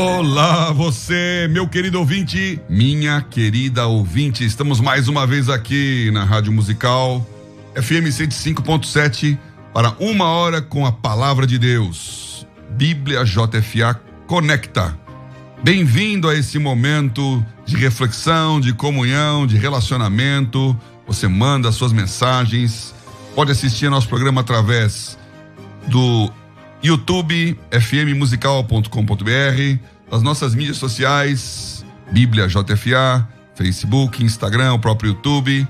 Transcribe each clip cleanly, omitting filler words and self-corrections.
Olá, você, meu querido ouvinte, minha querida ouvinte. Estamos mais uma vez aqui na Rádio Musical FM 105.7 para 1 hora com a Palavra de Deus. Bíblia JFA Conecta. Bem-vindo a esse momento de reflexão, de comunhão, de relacionamento. Você manda suas mensagens, pode assistir nosso programa através do YouTube, fmmusical.com.br, as nossas mídias sociais, Bíblia JFA, Facebook, Instagram, o próprio YouTube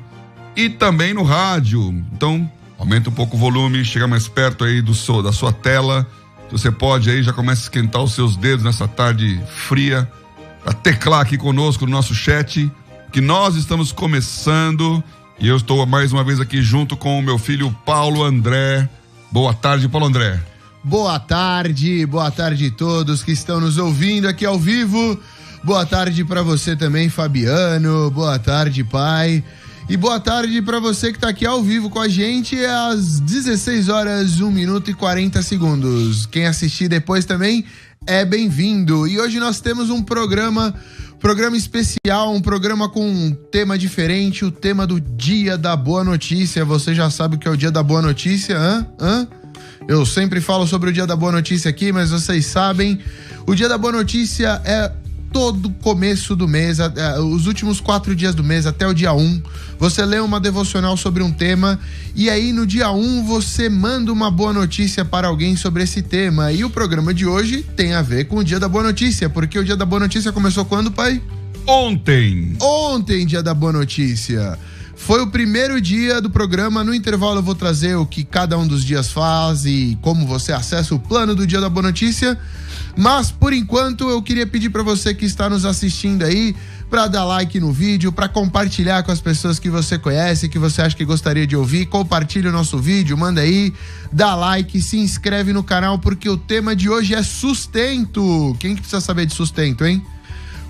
e também no rádio. Então, aumenta um pouco o volume, chega mais perto aí da sua tela. Você pode aí, já começa a esquentar os seus dedos nessa tarde fria, para teclar aqui conosco no nosso chat, que nós estamos começando e eu estou mais uma vez aqui junto com o meu filho Paulo André. Boa tarde, Paulo André. Boa tarde a todos que estão nos ouvindo aqui ao vivo. Boa tarde para você também, Fabiano. Boa tarde, pai. E boa tarde para você que tá aqui ao vivo com a gente às 16 horas, 1 minuto e 40 segundos. Quem assistir depois também é bem-vindo. E hoje nós temos um programa especial, um programa com um tema diferente, o tema do Dia da Boa Notícia. Você já sabe o que é o Dia da Boa Notícia, Eu sempre falo sobre o Dia da Boa Notícia aqui, mas vocês sabem, o Dia da Boa Notícia é todo começo do mês, os últimos 4 dias do mês, até o dia 1, você lê uma devocional sobre um tema, e aí no dia 1 você manda uma boa notícia para alguém sobre esse tema. E o programa de hoje tem a ver com o Dia da Boa Notícia, porque o Dia da Boa Notícia começou quando, pai? Ontem, Dia da Boa Notícia. Foi o primeiro dia do programa. No intervalo eu vou trazer o que cada um dos dias faz e como você acessa o plano do Dia da Boa Notícia. Mas, por enquanto, eu queria pedir para você que está nos assistindo aí, para dar like no vídeo, para compartilhar com as pessoas que você conhece, que você acha que gostaria de ouvir. Compartilha o nosso vídeo, manda aí, dá like, se inscreve no canal, porque o tema de hoje é sustento. Quem que precisa saber de sustento, hein?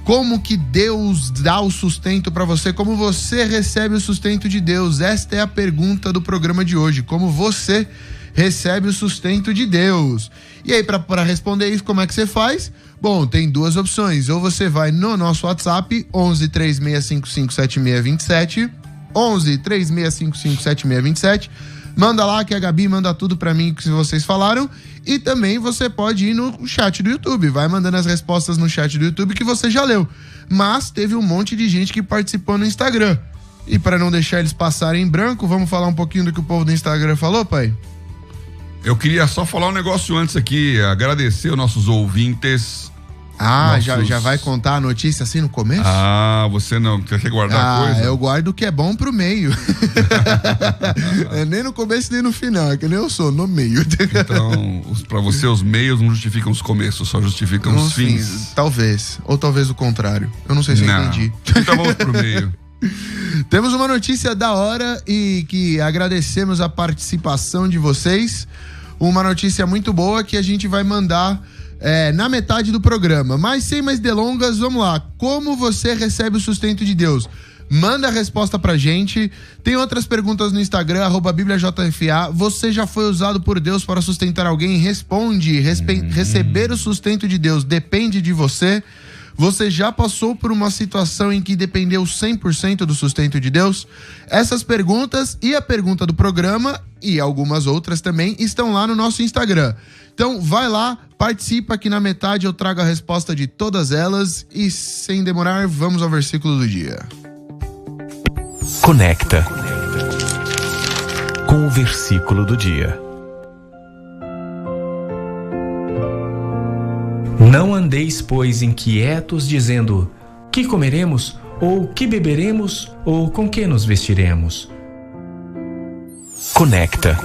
Como que Deus dá o sustento para você? Como você recebe o sustento de Deus? Esta é a pergunta do programa de hoje. Como você recebe o sustento de Deus? E aí, para responder isso, como é que você faz? Bom, tem 2 opções. Ou você vai no nosso WhatsApp, 11 3655 7627, 11 3655 7627. Manda lá que a Gabi manda tudo pra mim que vocês falaram. E também você pode ir no chat do YouTube. Vai mandando as respostas no chat do YouTube que você já leu. Mas teve um monte de gente que participou no Instagram. E para não deixar eles passarem em branco, vamos falar um pouquinho do que o povo do Instagram falou, pai? eu queria só falar um negócio antes aqui, agradecer os nossos ouvintes. Já vai contar a notícia assim no começo? Você não quer guardar coisa? Eu guardo o que é bom pro meio. Nem no começo, nem no final, que nem eu sou, no meio. Então, pra você os meios não justificam os começos, só justificam os fins. Talvez, ou talvez o contrário. Eu não sei se eu entendi. Então vamos pro meio. Temos uma notícia da hora e que agradecemos a participação de vocês. Uma notícia muito boa que a gente vai mandar na metade do programa. Mas sem mais delongas, vamos lá. Como você recebe o sustento de Deus? Manda a resposta pra gente. Tem outras perguntas no Instagram, @BíbliaJFA. Você já foi usado por Deus para sustentar alguém? Responde. Receber o sustento de Deus depende de você. Você já passou por uma situação em que dependeu 100% do sustento de Deus? Essas perguntas e a pergunta do programa e algumas outras também estão lá no nosso Instagram. Então vai lá, participa que na metade eu trago a resposta de todas elas e sem demorar, vamos ao versículo do dia. Conecta com o versículo do dia. Não andeis, pois, inquietos, dizendo: que comeremos, ou que beberemos, ou com que nos vestiremos? Conecta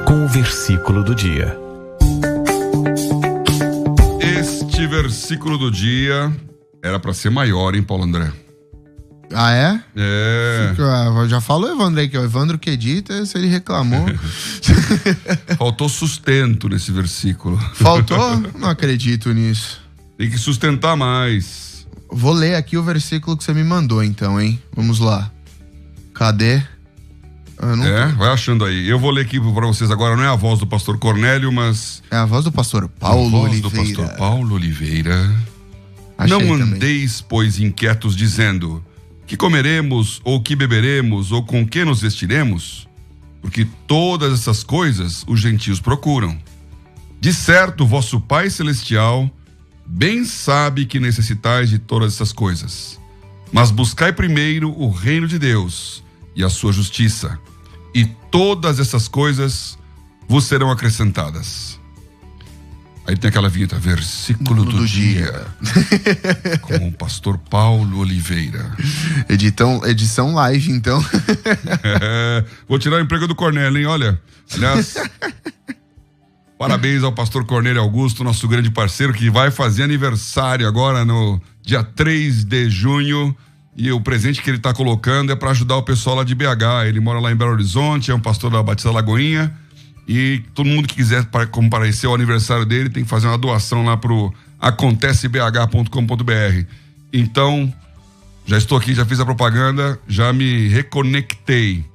com o versículo do dia. Este versículo do dia era para ser maior, hein, Paulo André? Ah, é? É. Já falou o Evandro aí, que é o Evandro que edita, se ele reclamou. Faltou sustento nesse versículo. Faltou? Não acredito nisso. Tem que sustentar mais. Vou ler aqui o versículo que você me mandou então, hein? Vamos lá. Cadê? Vai achando aí. Eu vou ler aqui para vocês agora, não é a voz do pastor Cornélio, mas... É a voz do pastor Paulo Oliveira. Do pastor Paulo Oliveira. Não andeis, pois, inquietos, dizendo: que comeremos, ou que beberemos, ou com que nos vestiremos? Porque todas essas coisas os gentios procuram. De certo, vosso Pai Celestial bem sabe que necessitais de todas essas coisas. Mas buscai primeiro o reino de Deus e a sua justiça, e todas essas coisas vos serão acrescentadas. Aí tem aquela vinheta, versículo do dia. Com o pastor Paulo Oliveira. Edição live, então. Vou tirar o emprego do Cornélio, hein? Olha, aliás, parabéns ao pastor Cornélio Augusto, nosso grande parceiro, que vai fazer aniversário agora no dia 3 de junho. E o presente que ele está colocando é para ajudar o pessoal lá de BH. Ele mora lá em Belo Horizonte, é um pastor da Batista Lagoinha. E todo mundo que quiser comparecer ao aniversário dele tem que fazer uma doação lá pro acontecebh.com.br. Então, já estou aqui, já fiz a propaganda, já me reconectei.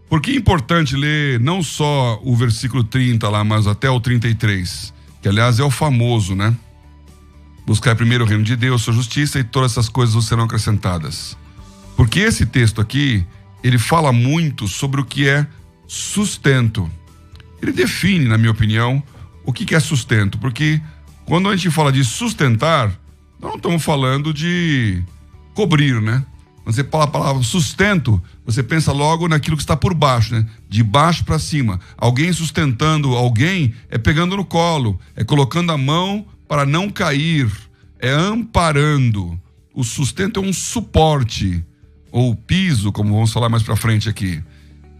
Porque é importante ler não só o versículo 30 lá, mas até o 33, que aliás é o famoso, né? Buscar primeiro o reino de Deus, sua justiça, e todas essas coisas vos serão acrescentadas. Porque esse texto aqui, ele fala muito sobre o que é sustento. Ele define, na minha opinião, o que é sustento. Porque quando a gente fala de sustentar, nós não estamos falando de cobrir, né? Quando você fala a palavra sustento, você pensa logo naquilo que está por baixo, né? De baixo para cima. Alguém sustentando alguém é pegando no colo, é colocando a mão para não cair, é amparando. O sustento é um suporte, ou piso, como vamos falar mais para frente aqui.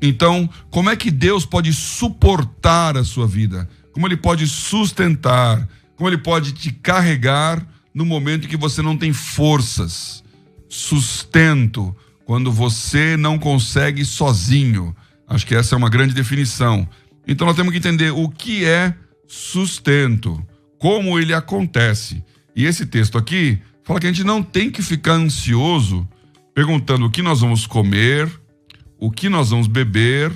Então, como é que Deus pode suportar a sua vida? Como Ele pode sustentar? Como Ele pode te carregar no momento em que você não tem forças? Sustento, quando você não consegue sozinho. Acho que essa é uma grande definição. Então, nós temos que entender o que é sustento, como ele acontece. E esse texto aqui fala que a gente não tem que ficar ansioso perguntando o que nós vamos comer, o que nós vamos beber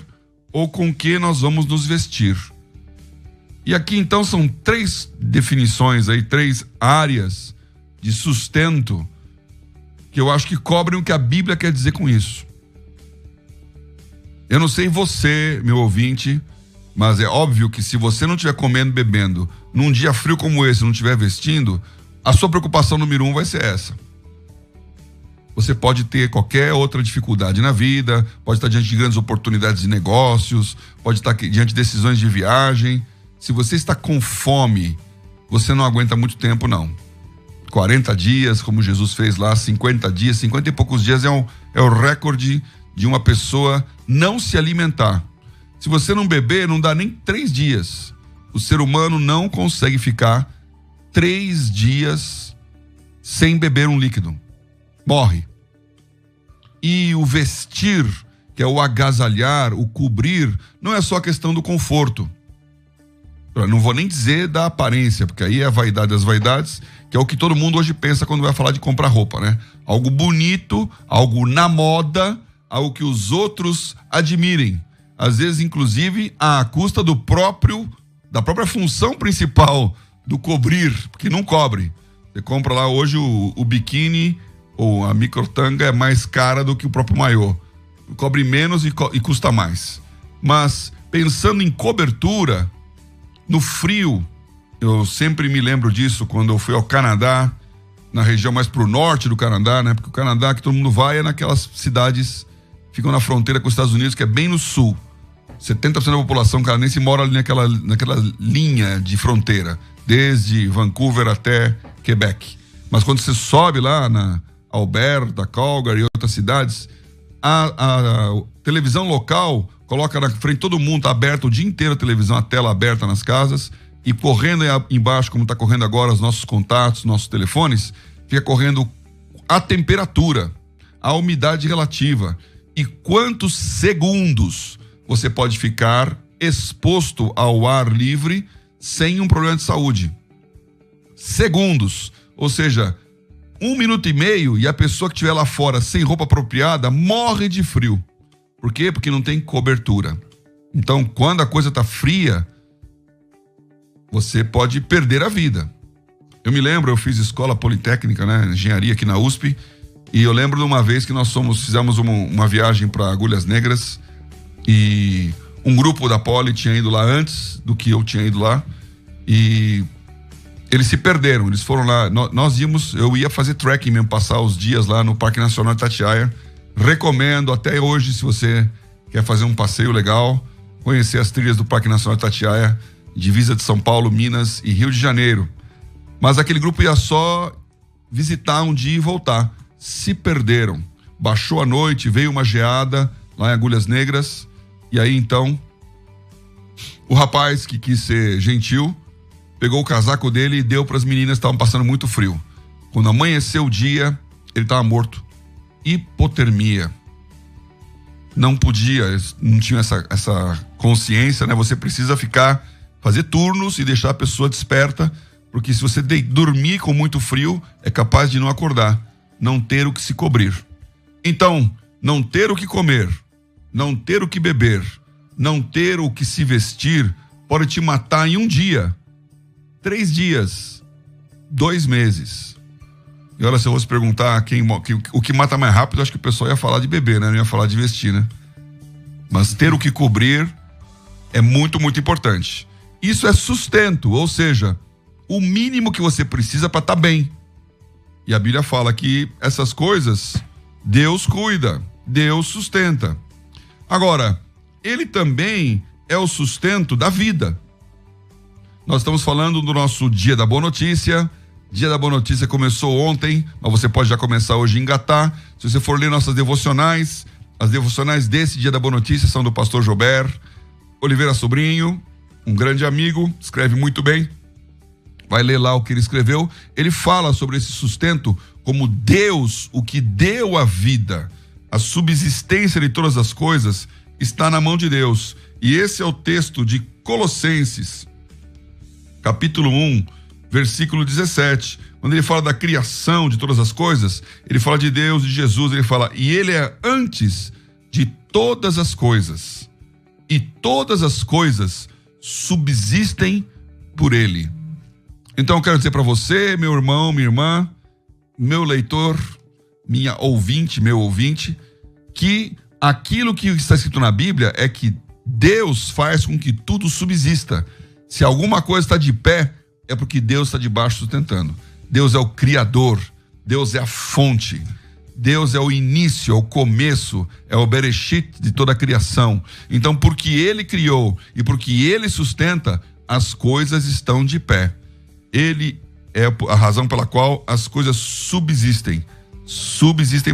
ou com que nós vamos nos vestir. E aqui então são 3 definições aí, 3 áreas de sustento que eu acho que cobrem o que a Bíblia quer dizer com isso. Eu não sei você, meu ouvinte, mas é óbvio que se você não estiver comendo e bebendo num dia frio como esse, não estiver vestindo, a sua preocupação número 1 vai ser essa. Você pode ter qualquer outra dificuldade na vida, pode estar diante de grandes oportunidades de negócios, pode estar diante de decisões de viagem. Se você está com fome, você não aguenta muito tempo, não. 40 dias, como Jesus fez lá, 50 dias, 50 e poucos dias é o recorde de uma pessoa não se alimentar. Se você não beber, não dá nem 3 dias. O ser humano não consegue ficar 3 dias sem beber um líquido. Morre. E o vestir, que é o agasalhar, o cobrir, não é só a questão do conforto. Eu não vou nem dizer da aparência, porque aí é a vaidade das vaidades, que é o que todo mundo hoje pensa quando vai falar de comprar roupa, né? Algo bonito, algo na moda, algo que os outros admirem. Às vezes, inclusive, à custa da própria função principal do cobrir, porque não cobre. Você compra lá hoje o biquíni ou a microtanga é mais cara do que o próprio maiô. Cobre menos e custa mais. Mas pensando em cobertura, no frio, eu sempre me lembro disso quando eu fui ao Canadá, na região mais pro norte do Canadá, né? Porque o Canadá que todo mundo vai é naquelas cidades que ficam na fronteira com os Estados Unidos, que é bem no sul. 70% da população canadense mora ali naquela linha de fronteira, desde Vancouver até Quebec. Mas quando você sobe lá na Alberta, Calgary e outras cidades, a televisão local coloca na frente todo mundo, tá aberto o dia inteiro a televisão, a tela aberta nas casas, e correndo aí embaixo, como tá correndo agora os nossos contatos, nossos telefones, fica correndo a temperatura, a umidade relativa e quantos segundos você pode ficar exposto ao ar livre sem um problema de saúde. Segundos, ou seja, 1 minuto e meio e a pessoa que estiver lá fora sem roupa apropriada morre de frio. Por quê? Porque não tem cobertura. Então, quando a coisa tá fria, você pode perder a vida. Eu me lembro, eu fiz escola politécnica, né, engenharia aqui na USP, e eu lembro de uma vez que nós fizemos uma viagem para Agulhas Negras, e um grupo da Poli tinha ido lá antes do que eu tinha ido lá, e eles se perderam, eles foram lá, eu ia fazer trekking mesmo, passar os dias lá no Parque Nacional de Itatiaia. Recomendo até hoje, se você quer fazer um passeio legal, conhecer as trilhas do Parque Nacional de Itatiaia, divisa de São Paulo, Minas e Rio de Janeiro. Mas aquele grupo ia só visitar um dia e voltar. Se perderam. Baixou a noite, veio uma geada lá em Agulhas Negras, e aí então o rapaz que quis ser gentil pegou o casaco dele e deu para as meninas que estavam passando muito frio. Quando amanheceu o dia, ele estava morto. Hipotermia. Não podia, não tinha essa consciência, né? Você precisa fazer turnos e deixar a pessoa desperta, porque se você dormir com muito frio, é capaz de não acordar, não ter o que se cobrir. Então, não ter o que comer, não ter o que beber, não ter o que se vestir, pode te matar em um dia, 3 dias, 2 meses. E olha, se eu fosse perguntar o que mata mais rápido, acho que o pessoal ia falar de beber, né? Não ia falar de vestir, né? Mas ter o que cobrir é muito, muito importante. Isso é sustento, ou seja, o mínimo que você precisa para estar bem. E a Bíblia fala que essas coisas Deus cuida, Deus sustenta. Agora, Ele também é o sustento da vida. Nós estamos falando do nosso Dia da Boa Notícia. Dia da Boa Notícia começou ontem, mas você pode já começar hoje a engatar. Se você for ler nossas devocionais, as devocionais desse Dia da Boa Notícia são do pastor Jober Oliveira Sobrinho, um grande amigo, escreve muito bem. Vai ler lá o que ele escreveu. Ele fala sobre esse sustento como Deus, o que deu a vida, a subsistência de todas as coisas, está na mão de Deus. E esse é o texto de Colossenses, capítulo 1, versículo 17. Quando ele fala da criação de todas as coisas, ele fala de Deus, de Jesus, ele fala, e ele é antes de todas as coisas. E todas as coisas subsistem por ele. Então eu quero dizer para você, meu irmão, minha irmã, meu leitor, minha ouvinte, meu ouvinte, que aquilo que está escrito na Bíblia é que Deus faz com que tudo subsista. Se alguma coisa está de pé, é porque Deus está debaixo sustentando. Deus é o Criador, Deus é a fonte, Deus é o início, é o começo, é o Bereshit de toda a criação. Então, porque Ele criou e porque Ele sustenta, as coisas estão de pé. Ele é a razão pela qual as coisas subsistem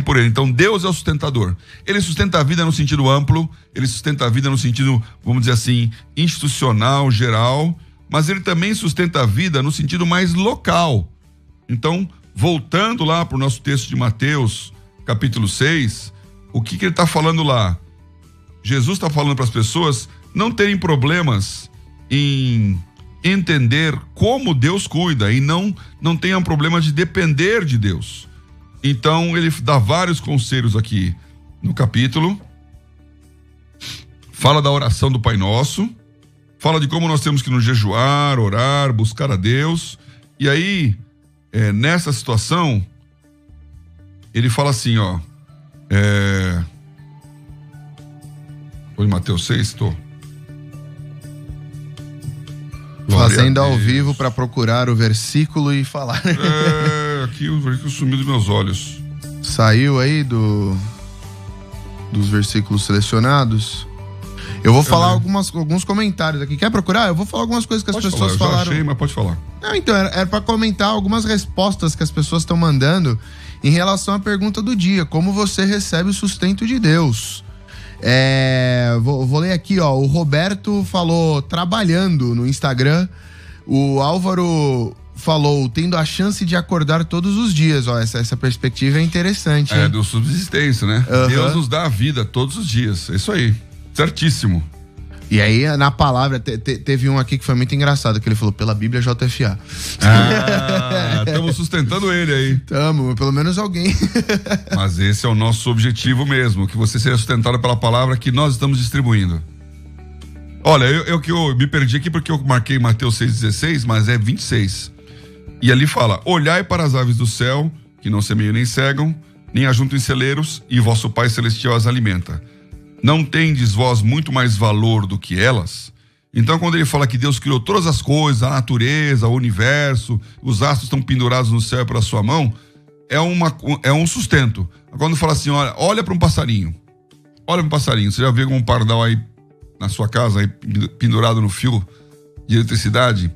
por Ele. Então Deus é o sustentador. Ele sustenta a vida no sentido amplo, Ele sustenta a vida no sentido, vamos dizer assim, institucional, geral, mas Ele também sustenta a vida no sentido mais local. Então, voltando lá para o nosso texto de Mateus, capítulo 6, o que Ele está falando lá? Jesus está falando para as pessoas não terem problemas em entender como Deus cuida e não tenham problema de depender de Deus. Então ele dá vários conselhos aqui no capítulo, fala da oração do Pai Nosso, fala de como nós temos que nos jejuar, orar, buscar a Deus, e aí nessa situação ele fala assim, ó, Oi, Mateus 6, fazendo ao vivo para procurar o versículo e falar. Aqui o versículo sumiu dos meus olhos. Saiu aí dos versículos selecionados. Eu vou falar alguns comentários aqui. Quer procurar? Eu vou falar algumas coisas que as pessoas falaram. Eu já achei, mas pode falar. Então, era para comentar algumas respostas que as pessoas estão mandando em relação à pergunta do dia. Como você recebe o sustento de Deus? Vou ler aqui, ó. O Roberto falou trabalhando no Instagram. O Álvaro falou tendo a chance de acordar todos os dias. Ó, essa perspectiva é interessante. Do subsistência, né? Deus nos dá a vida todos os dias. É isso aí. Certíssimo. E aí, na palavra, teve um aqui que foi muito engraçado, que ele falou, pela Bíblia JFA. Estamos sustentando ele aí. Tamo, pelo menos alguém. Mas esse é o nosso objetivo mesmo, que você seja sustentado pela palavra que nós estamos distribuindo. Olha, eu me perdi aqui porque eu marquei Mateus 6,16, mas é 26. E ali fala, olhai para as aves do céu, que não semeiam nem cegam, nem ajuntam em celeiros, e vosso Pai Celestial as alimenta. Não tendes vós muito mais valor do que elas? Então, quando ele fala que Deus criou todas as coisas, a natureza, o universo, os astros estão pendurados no céu pela sua mão, é um sustento. Quando fala assim, olha para um passarinho. Olha para um passarinho. Você já viu um pardal aí na sua casa, aí, pendurado no fio de eletricidade?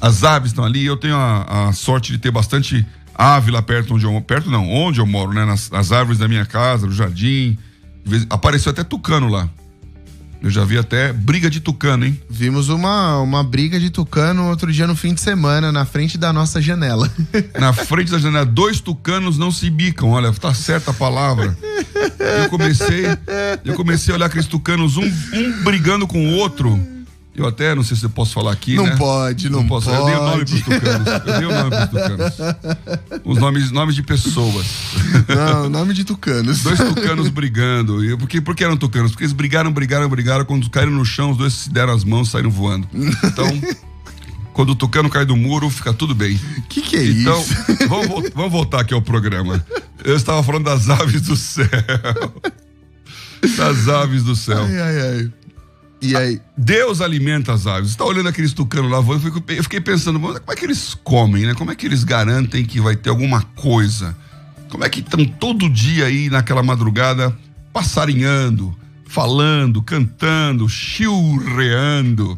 As aves estão ali. Eu tenho a sorte de ter bastante ave lá perto onde eu moro, né? Nas árvores da minha casa, no jardim. Apareceu até tucano lá. Eu já vi até briga de tucano, hein? Vimos uma briga de tucano outro dia no fim de semana, na frente da nossa janela. Na frente da janela, 2 tucanos não se bicam, olha, tá certa a palavra. Eu comecei a olhar aqueles tucanos, um brigando com o outro. Eu até, não sei se eu posso falar aqui, não né? Não pode. Eu dei o nome pros tucanos. Os nomes de pessoas. Não, nome de tucanos. 2 tucanos brigando. Por que eram tucanos? Porque eles brigaram. Quando caíram no chão, os 2 se deram as mãos e saíram voando. Então, quando o tucano cai do muro, fica tudo bem. Que é então, isso? Vamos voltar aqui ao programa. Eu estava falando das aves do céu. Das aves do céu. Ai. E aí? Deus alimenta as aves. Você tá olhando aqueles tucanos lá, eu fiquei pensando, como é que eles comem, né? Como é que eles garantem que vai ter alguma coisa? Como é que estão todo dia aí naquela madrugada passarinhando, falando, cantando, chilreando?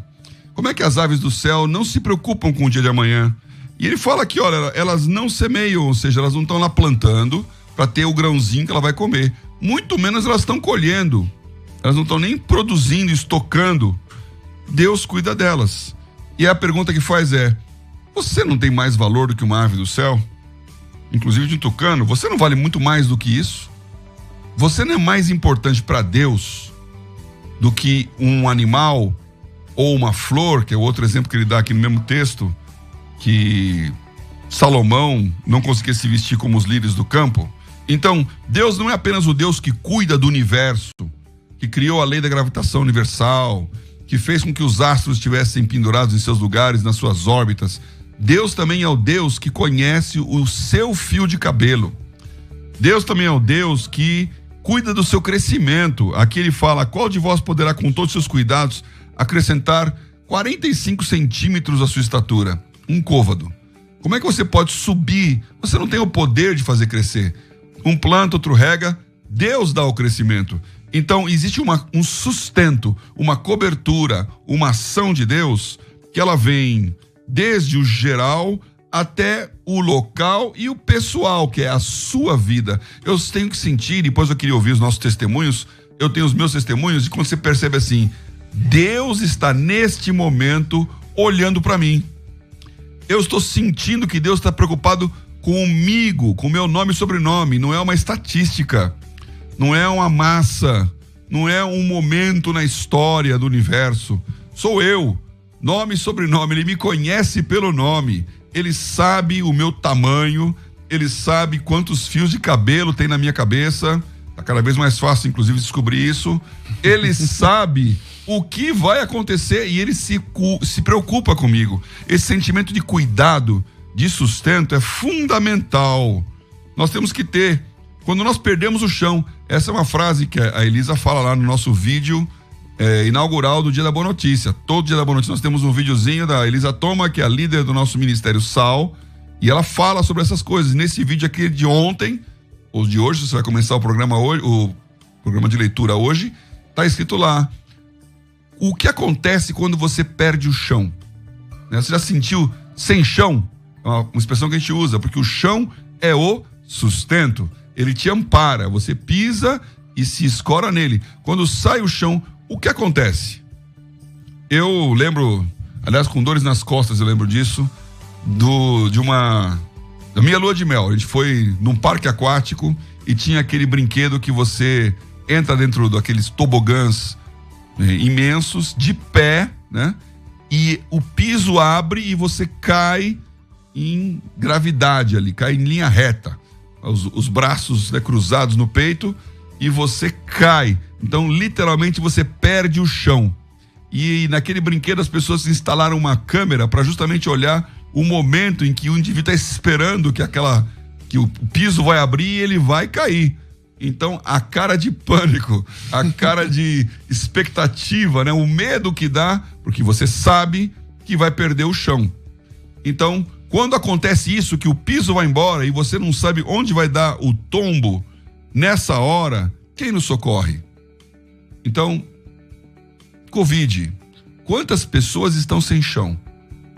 Como é que as aves do céu não se preocupam com o dia de amanhã? E ele fala que, olha, elas não semeiam, ou seja, elas não estão lá plantando para ter o grãozinho que ela vai comer. Muito menos elas estão colhendo. Elas não estão nem produzindo, estocando. Deus cuida delas. E a pergunta que faz é, você não tem mais valor do que uma ave do céu? Inclusive de um tucano, você não vale muito mais do que isso? Você não é mais importante para Deus do que um animal ou uma flor, que é o outro exemplo que ele dá aqui no mesmo texto, que Salomão não conseguia se vestir como os lírios do campo? Então, Deus não é apenas o Deus que cuida do universo, que criou a lei da gravitação universal, que fez com que os astros estivessem pendurados em seus lugares, nas suas órbitas. Deus também é o Deus que conhece o seu fio de cabelo. Deus também é o Deus que cuida do seu crescimento. Aqui ele fala, qual de vós poderá com todos os seus cuidados acrescentar 45 centímetros à sua estatura? Um côvado. Como é que você pode subir? Você não tem o poder de fazer crescer. Um planta, outro rega, Deus dá o crescimento. Então, existe um sustento, uma cobertura, uma ação de Deus, que ela vem desde o geral até o local e o pessoal, que é a sua vida. Eu tenho que sentir, depois eu queria ouvir os nossos testemunhos, eu tenho os meus testemunhos, e quando você percebe assim, Deus está neste momento olhando para mim. Eu estou sentindo que Deus está preocupado comigo, com meu nome e sobrenome, não é uma estatística. Não é uma massa, não é um momento na história do universo. Sou eu, nome e sobrenome, ele me conhece pelo nome, ele sabe o meu tamanho, ele sabe quantos fios de cabelo tem na minha cabeça, tá cada vez mais fácil inclusive descobrir isso, ele sabe o que vai acontecer e ele se preocupa comigo. Esse sentimento de cuidado, de sustento é fundamental, nós temos que ter. Quando nós perdemos o chão, essa é uma frase que a Elisa fala lá no nosso vídeo inaugural do Dia da Boa Notícia. Todo Dia da Boa Notícia nós temos um videozinho da Elisa Toma, que é a líder do nosso Ministério Sal, e ela fala sobre essas coisas. Nesse vídeo aqui de ontem, ou de hoje, você vai começar o programa hoje, o programa de leitura hoje, tá escrito lá, o que acontece quando você perde o chão? Né? Você já sentiu sem chão? É uma expressão que a gente usa, porque o chão é o sustento. Ele te ampara, você pisa e se escora nele. Quando sai o chão, o que acontece? Eu lembro, aliás, com dores nas costas, eu lembro disso, da minha lua de mel. A gente foi num parque aquático e tinha aquele brinquedo que você entra dentro daqueles tobogãs imensos, de pé, né? E o piso abre e você cai em gravidade ali, cai em linha reta. Os braços, né, cruzados no peito e você cai. Então, literalmente, você perde o chão. E naquele brinquedo as pessoas instalaram uma câmera para justamente olhar o momento em que o indivíduo está esperando que o piso vai abrir e ele vai cair. Então, a cara de pânico, a cara de expectativa, né? O medo que dá, porque você sabe que vai perder o chão. Então, quando acontece isso, que o piso vai embora e você não sabe onde vai dar o tombo, nessa hora, quem nos socorre? Então, Covid, quantas pessoas estão sem chão?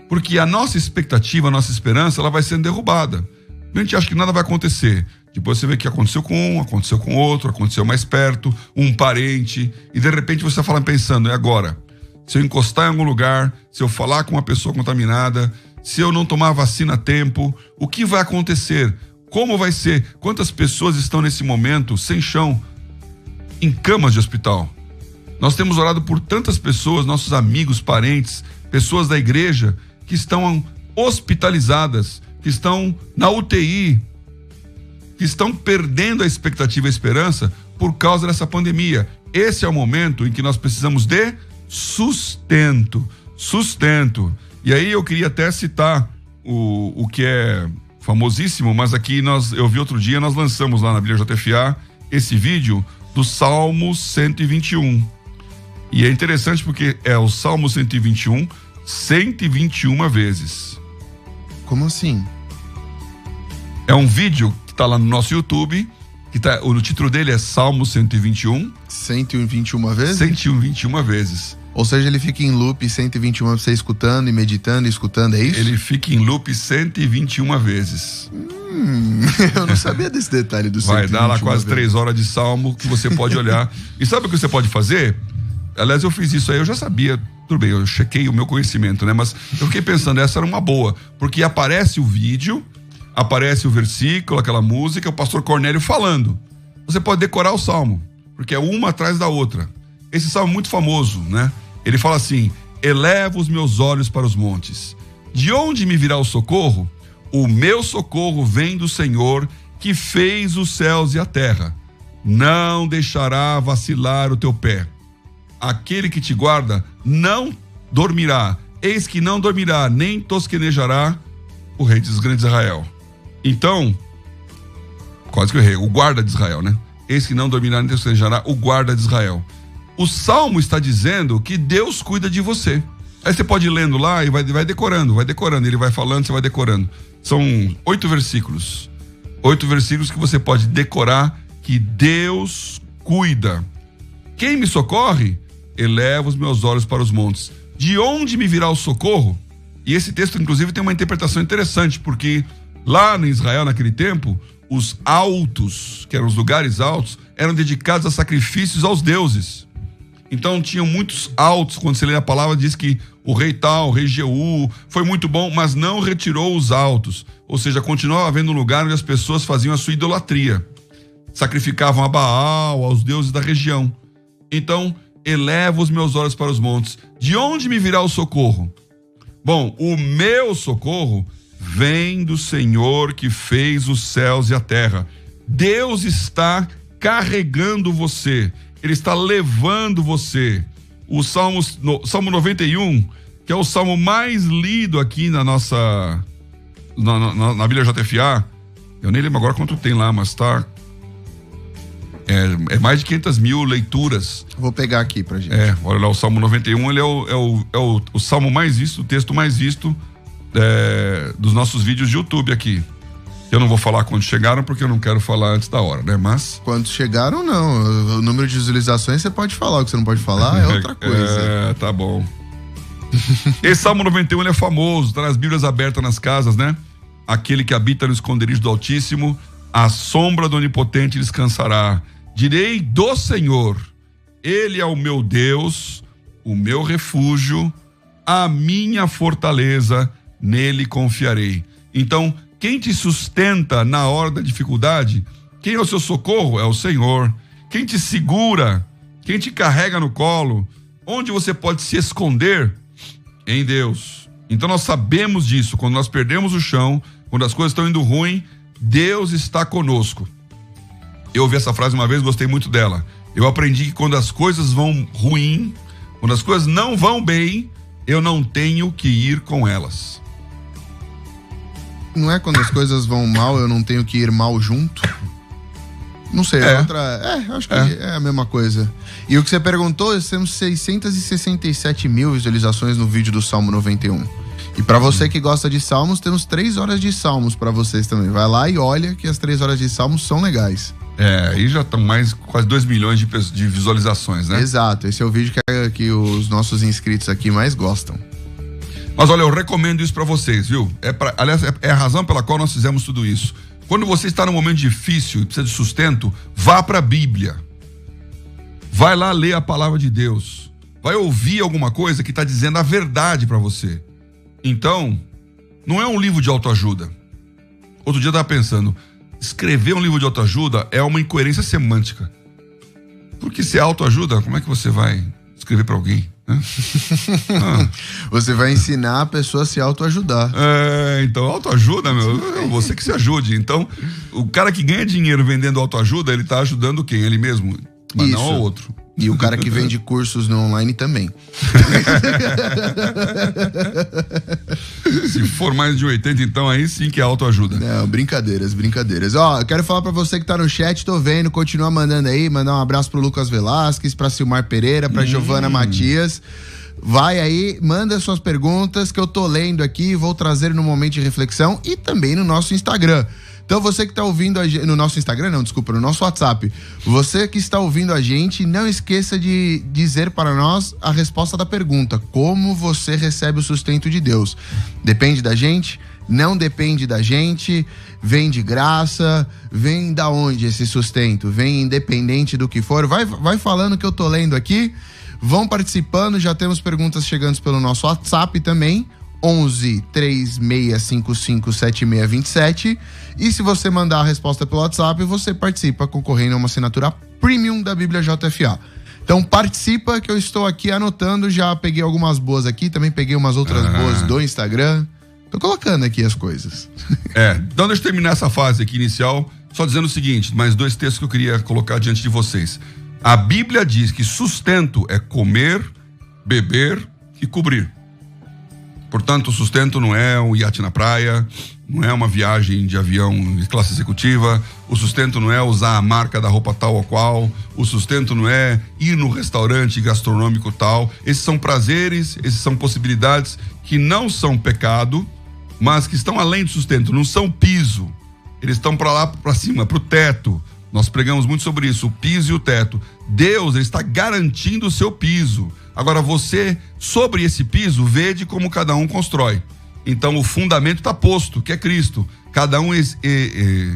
Porque a nossa expectativa, a nossa esperança, ela vai sendo derrubada. A gente acha que nada vai acontecer. Depois você vê que aconteceu com um, aconteceu com outro, aconteceu mais perto, um parente, e de repente você fala pensando, e agora? Se eu encostar em algum lugar, se eu falar com uma pessoa contaminada, se eu não tomar vacina a tempo, o que vai acontecer? Como vai ser? Quantas pessoas estão nesse momento sem chão, em camas de hospital? Nós temos orado por tantas pessoas, nossos amigos, parentes, pessoas da igreja, que estão hospitalizadas, que estão na UTI, que estão perdendo a expectativa e a esperança por causa dessa pandemia. Esse é o momento em que nós precisamos de sustento. E aí eu queria até citar o que é famosíssimo, mas aqui eu vi outro dia, nós lançamos lá na Bíblia JFA esse vídeo do Salmo 121. E é interessante porque é o Salmo 121, 121 vezes. Como assim? É um vídeo que tá lá no nosso YouTube, o título dele é Salmo 121. 121 vezes? 121 vezes. Ou seja, ele fica em loop 121 você escutando e meditando e escutando, é isso? Ele fica em loop 121 vezes. Eu não sabia desse detalhe do 121 Vai dar lá quase 3 horas de salmo que você pode olhar. E sabe o que você pode fazer? Aliás, eu fiz isso aí, eu já sabia, tudo bem, eu chequei o meu conhecimento, né? Mas eu fiquei pensando, essa era uma boa, porque aparece o vídeo, aparece o versículo, aquela música, o pastor Cornélio falando. Você pode decorar o salmo, porque é uma atrás da outra. Esse salmo é muito famoso, né? Ele fala assim: eleva os meus olhos para os montes. De onde me virá o socorro? O meu socorro vem do Senhor, que fez os céus e a terra. Não deixará vacilar o teu pé. Aquele que te guarda não dormirá. Eis que não dormirá, nem tosquenejará o rei dos grandes Israel. Então, quase que eu errei, o guarda de Israel, né? Eis que não dormirá, nem tosquenejará o guarda de Israel. O Salmo está dizendo que Deus cuida de você. Aí você pode ir lendo lá e vai decorando. Ele vai falando, você vai decorando. São 8 versículos. 8 versículos que você pode decorar que Deus cuida. Quem me socorre? Eleva os meus olhos para os montes. De onde me virá o socorro? E esse texto, inclusive, tem uma interpretação interessante, porque lá no Israel, naquele tempo, os altos, que eram os lugares altos, eram dedicados a sacrifícios aos deuses. Então tinham muitos altos. Quando você lê a palavra, diz que o rei tal, o rei Jeú, foi muito bom, mas não retirou os altos. Ou seja, continuava havendo um lugar onde as pessoas faziam a sua idolatria. Sacrificavam a Baal, aos deuses da região. Então, eleva os meus olhos para os montes. De onde me virá o socorro? Bom, o meu socorro vem do Senhor que fez os céus e a terra. Deus está carregando você. Ele está levando você. O Salmo 91, que é o salmo mais lido aqui na nossa na Bíblia JFA, eu nem lembro agora quanto tem lá, mas tá é mais de 500 mil leituras. Vou pegar aqui pra gente. Olha lá, o Salmo 91, ele é o salmo mais visto, o texto mais visto dos nossos vídeos de YouTube aqui. Eu não vou falar quando chegaram, porque eu não quero falar antes da hora, né? Mas... Quando chegaram, não. O número de visualizações você pode falar. O que você não pode falar é outra coisa. Tá bom. Esse Salmo 91, ele é famoso, tá nas Bíblias abertas nas casas, né? Aquele que habita no esconderijo do Altíssimo, a sombra do Onipotente descansará. Direi do Senhor, Ele é o meu Deus, o meu refúgio, a minha fortaleza, nele confiarei. Então, quem te sustenta na hora da dificuldade, quem é o seu socorro? É o Senhor. Quem te segura, quem te carrega no colo, Onde você pode se esconder? Em Deus. Então nós sabemos disso. Quando nós perdemos o chão, quando as coisas estão indo ruim, Deus está conosco. Eu ouvi essa frase uma vez, gostei muito dela. Eu aprendi que quando as coisas vão ruim, quando as coisas não vão bem, eu não tenho que ir com elas. Não é quando as coisas vão mal, eu não tenho que ir mal junto? Não sei, acho que é a mesma coisa. E o que você perguntou, temos 667 mil visualizações no vídeo do Salmo 91. E pra você que gosta de salmos, temos 3 horas de salmos pra vocês também. Vai lá e olha que as 3 horas de salmos são legais. Aí já estão quase 2 milhões de visualizações, né? Exato, esse é o vídeo que os nossos inscritos aqui mais gostam. Mas olha, eu recomendo isso pra vocês, viu? Aliás, é a razão pela qual nós fizemos tudo isso. Quando você está num momento difícil e precisa de sustento, vá pra Bíblia. Vai lá ler a palavra de Deus. Vai ouvir alguma coisa que está dizendo a verdade pra você. Então, não é um livro de autoajuda. Outro dia eu estava pensando, escrever um livro de autoajuda é uma incoerência semântica. Porque se é autoajuda, como é que você vai escrever para alguém? Né? Você vai ensinar a pessoa a se autoajudar. Então autoajuda, você que se ajude. Então, o cara que ganha dinheiro vendendo autoajuda, ele tá ajudando quem? Ele mesmo, mas não ao outro. E o cara que vende cursos no online também. Se for mais de 80, então aí sim que é autoajuda. Não, brincadeiras. Ó, eu quero falar pra você que tá no chat, tô vendo, continua mandando aí, mandar um abraço pro Lucas Velasquez, pra Silmar Pereira, pra Giovana Matias. Vai aí, manda suas perguntas que eu tô lendo aqui, vou trazer no momento de reflexão e também no nosso Instagram. Então você que está ouvindo a gente, no nosso Instagram, não, desculpa, no nosso WhatsApp, você que está ouvindo a gente, não esqueça de dizer para nós a resposta da pergunta, como você recebe o sustento de Deus? Depende da gente? Não depende da gente? Vem de graça? Vem da onde esse sustento? Vem independente do que for? Vai falando que eu tô lendo aqui, vão participando, já temos perguntas chegando pelo nosso WhatsApp também, 11 3655 7627. E se você mandar a resposta pelo WhatsApp, você participa concorrendo a uma assinatura premium da Bíblia JFA. Então participa que eu estou aqui anotando, já peguei algumas boas aqui, também peguei umas outras boas do Instagram. Tô colocando aqui as coisas. Então deixa eu terminar essa fase aqui inicial, só dizendo o seguinte, mais 2 textos que eu queria colocar diante de vocês. A Bíblia diz que sustento é comer, beber e cobrir. Portanto, o sustento não é um iate na praia, não é uma viagem de avião de classe executiva, o sustento não é usar a marca da roupa tal ou qual, o sustento não é ir no restaurante gastronômico tal. Esses são prazeres, esses são possibilidades que não são pecado, mas que estão além do sustento, não são piso. Eles estão para lá, para cima, para o teto. Nós pregamos muito sobre isso, o piso e o teto. Deus, ele está garantindo o seu piso. Agora você, sobre esse piso, vede como cada um constrói. Então o fundamento está posto, que é Cristo. Cada um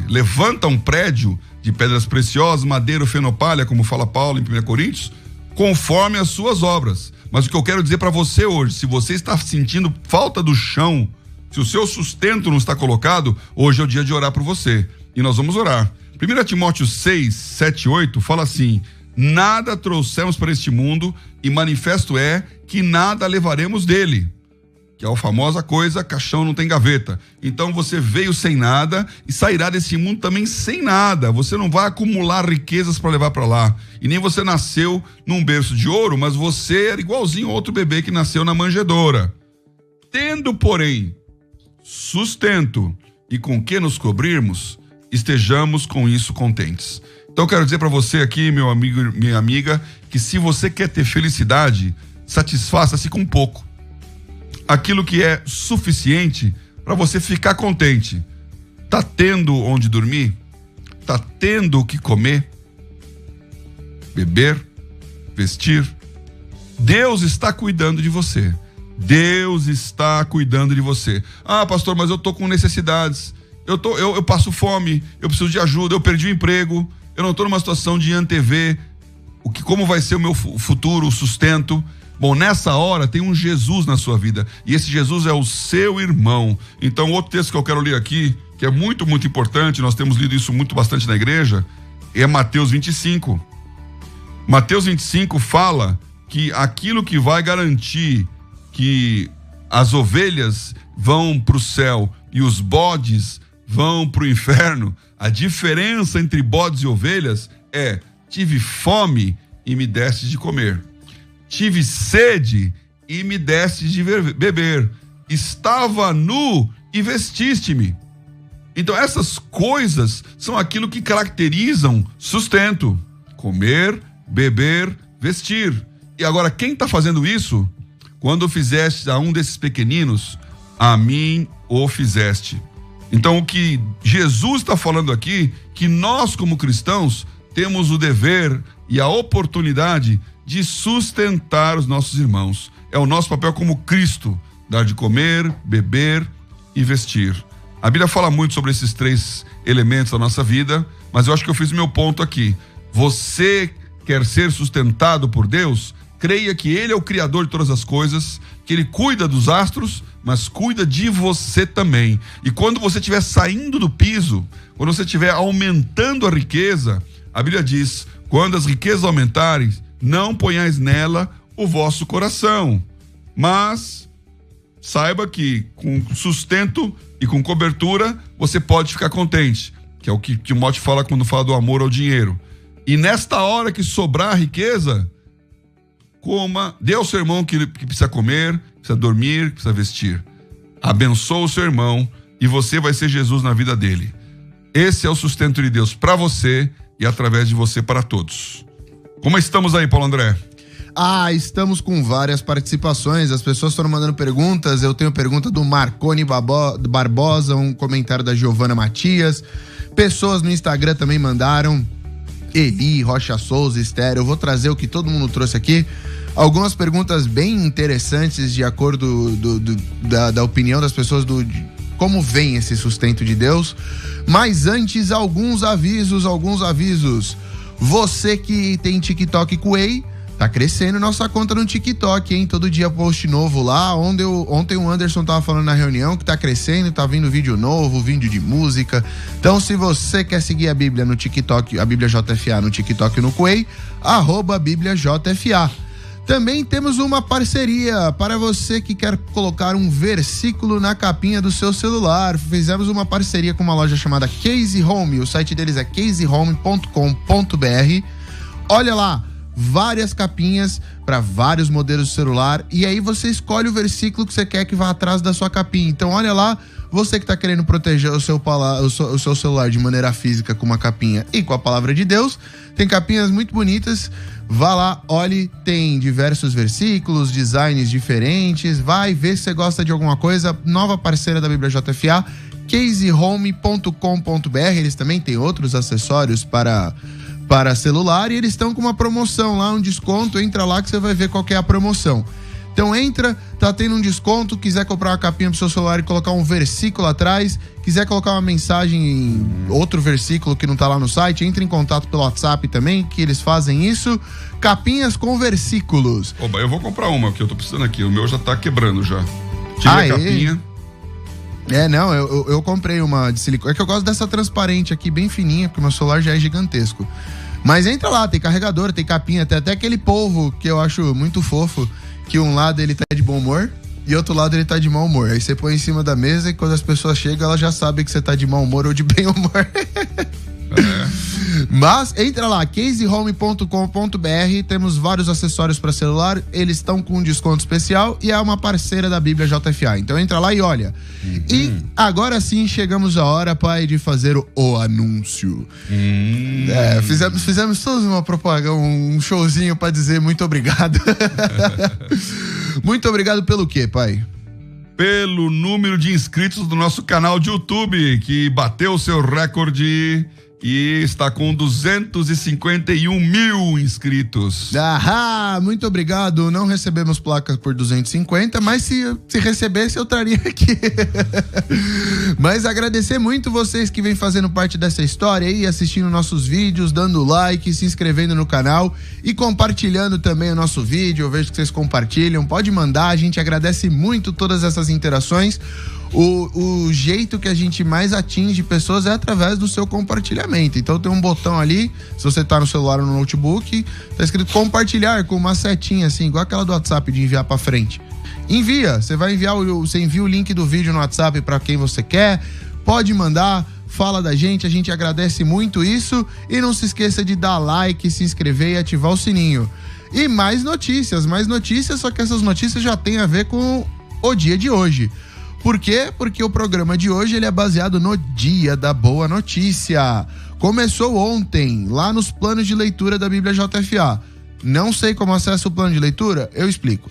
levanta um prédio de pedras preciosas, madeira ou fenopalha, como fala Paulo em 1 Coríntios, conforme as suas obras. Mas o que eu quero dizer para você hoje, se você está sentindo falta do chão, se o seu sustento não está colocado, hoje é o dia de orar por você. E nós vamos orar. 1 Timóteo 6, 7, 8 fala assim: nada trouxemos para este mundo e manifesto é que nada levaremos dele. Que é a famosa coisa, caixão não tem gaveta. Então você veio sem nada e sairá desse mundo também sem nada. Você não vai acumular riquezas para levar para lá. E nem você nasceu num berço de ouro, mas você era igualzinho a outro bebê que nasceu na manjedoura. Tendo, porém, sustento e com que nos cobrirmos, estejamos com isso contentes. Então eu quero dizer para você aqui, meu amigo, minha amiga, que se você quer ter felicidade, satisfaça-se com pouco. Aquilo que é suficiente para você ficar contente. Tá tendo onde dormir? Tá tendo o que comer? Beber? Vestir? Deus está cuidando de você. Deus está cuidando de você. Ah, pastor, mas eu tô com necessidades. Eu passo fome, eu preciso de ajuda, eu perdi o emprego, eu não tô numa situação de antever como vai ser o meu futuro, o sustento. Bom, nessa hora tem um Jesus na sua vida, e esse Jesus é o seu irmão. Então, outro texto que eu quero ler aqui, que é muito, muito importante, nós temos lido isso bastante na igreja, é Mateus 25. Mateus 25 fala que aquilo que vai garantir que as ovelhas vão para o céu e os bodes vão para o inferno, a diferença entre bodes e ovelhas é: tive fome e me deste de comer, tive sede e me deste de beber, estava nu e vestiste-me. Então essas coisas são aquilo que caracterizam sustento: comer, beber, vestir. E agora, quem está fazendo isso? Quando fizeste a um desses pequeninos, a mim o fizeste. Então o que Jesus está falando aqui, que nós como cristãos temos o dever e a oportunidade de sustentar os nossos irmãos. É o nosso papel como Cristo, dar de comer, beber e vestir. A Bíblia fala muito sobre esses 3 elementos da nossa vida, mas eu acho que eu fiz meu ponto aqui. Você quer ser sustentado por Deus? Creia que Ele é o Criador de todas as coisas, que Ele cuida dos astros, mas cuida de você também. E quando você estiver saindo do piso, quando você estiver aumentando a riqueza, a Bíblia diz: quando as riquezas aumentarem, não ponhais nela o vosso coração. Mas saiba que com sustento e com cobertura, você pode ficar contente, que é o que Timóteo fala quando fala do amor ao dinheiro. E nesta hora que sobrar a riqueza, coma, dê ao seu irmão que precisa comer, precisa dormir, precisa vestir. Abençoa o seu irmão e você vai ser Jesus na vida dele. Esse é o sustento de Deus para você e através de você para todos. Como estamos aí, Paulo André? Estamos com várias participações, as pessoas estão mandando perguntas. Eu tenho pergunta do Marconi Barbosa, um comentário da Giovana Matias. Pessoas no Instagram também mandaram. Eli, Rocha Souza, Estéreo. Eu vou trazer o que todo mundo trouxe aqui. Algumas perguntas bem interessantes de acordo da opinião das pessoas de como vem esse sustento de Deus. Mas antes, alguns avisos. Você que tem TikTok Kuei, tá crescendo nossa conta no TikTok, hein? Todo dia post novo lá. Ontem o Anderson tava falando na reunião que tá crescendo, tá vindo vídeo novo, vídeo de música. Então, se você quer seguir a Bíblia no TikTok, a Bíblia JFA no TikTok e no Kuei, @BíbliaJFA. Também temos uma parceria para você que quer colocar um versículo na capinha do seu celular. Fizemos uma parceria com uma loja chamada Case Home. O site deles é casehome.com.br. Olha lá, várias capinhas para vários modelos de celular, e aí você escolhe o versículo que você quer que vá atrás da sua capinha. Então olha lá, você que está querendo proteger o seu celular de maneira física com uma capinha e com a palavra de Deus, tem capinhas muito bonitas. Vá lá, olhe, tem diversos versículos, designs diferentes, vai ver se você gosta de alguma coisa. Nova parceira da Bíblia JFA, casehome.com.br. Eles também têm outros acessórios para celular e eles estão com uma promoção lá, um desconto. Entra lá que você vai ver qual que é a promoção. Então entra, tá tendo um desconto, quiser comprar uma capinha pro seu celular e colocar um versículo atrás, quiser colocar uma mensagem em outro versículo que não tá lá no site, entre em contato pelo WhatsApp também, que eles fazem isso. Capinhas com versículos. Oba, eu vou comprar uma, que eu tô precisando aqui, o meu já tá quebrando já. Tirei a capinha. Não, eu comprei uma de silicone. É que eu gosto dessa transparente aqui, bem fininha, porque meu celular já é gigantesco. Mas entra lá, tem carregador, tem capinha, tem até aquele polvo que eu acho muito fofo, que um lado ele tá de bom humor e outro lado ele tá de mau humor. Aí você põe em cima da mesa e quando as pessoas chegam, elas já sabem que você tá de mau humor ou de bem humor. Mas entra lá, casehome.com.br, temos vários acessórios para celular, eles estão com um desconto especial e é uma parceira da Bíblia JFA. Então entra lá e olha. E agora sim chegamos a hora, pai, de fazer o anúncio. Fizemos todos uma propaganda, um showzinho para dizer muito obrigado. Muito obrigado pelo quê, pai? Pelo número de inscritos do nosso canal de YouTube, que bateu o seu recorde e está com 251 mil inscritos. Muito obrigado. Não recebemos placas por 250, mas se recebesse eu traria aqui. Mas agradecer muito vocês que vêm fazendo parte dessa história aí, assistindo nossos vídeos, dando like, se inscrevendo no canal e compartilhando também o nosso vídeo. Eu vejo que vocês compartilham, pode mandar, a gente agradece muito todas essas interações. o jeito que a gente mais atinge pessoas é através do seu compartilhamento. Então tem um botão ali, se você tá no celular ou no notebook, tá escrito compartilhar com uma setinha assim, igual aquela do WhatsApp de enviar pra frente. Envia, você envia o link do vídeo no WhatsApp para quem você quer, pode mandar, fala da gente, a gente agradece muito isso e não se esqueça de dar like, se inscrever e ativar o sininho. E mais notícias, só que essas notícias já tem a ver com o dia de hoje. Por quê? Porque o programa de hoje ele é baseado no Dia da Boa Notícia. Começou ontem, lá nos planos de leitura da Bíblia JFA. Não sei como acessa o plano de leitura? Eu explico.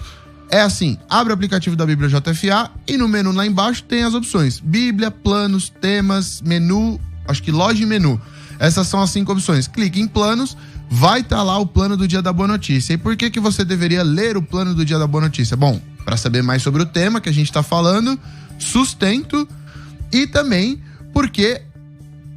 É assim, abre o aplicativo da Bíblia JFA e no menu lá embaixo tem as opções. Bíblia, planos, temas, menu, acho que loja e menu. Essas são as 5 opções. Clique em planos, vai estar lá o plano do Dia da Boa Notícia. E por que você deveria ler o plano do Dia da Boa Notícia? Bom, para saber mais sobre o tema que a gente está falando, sustento, e também porque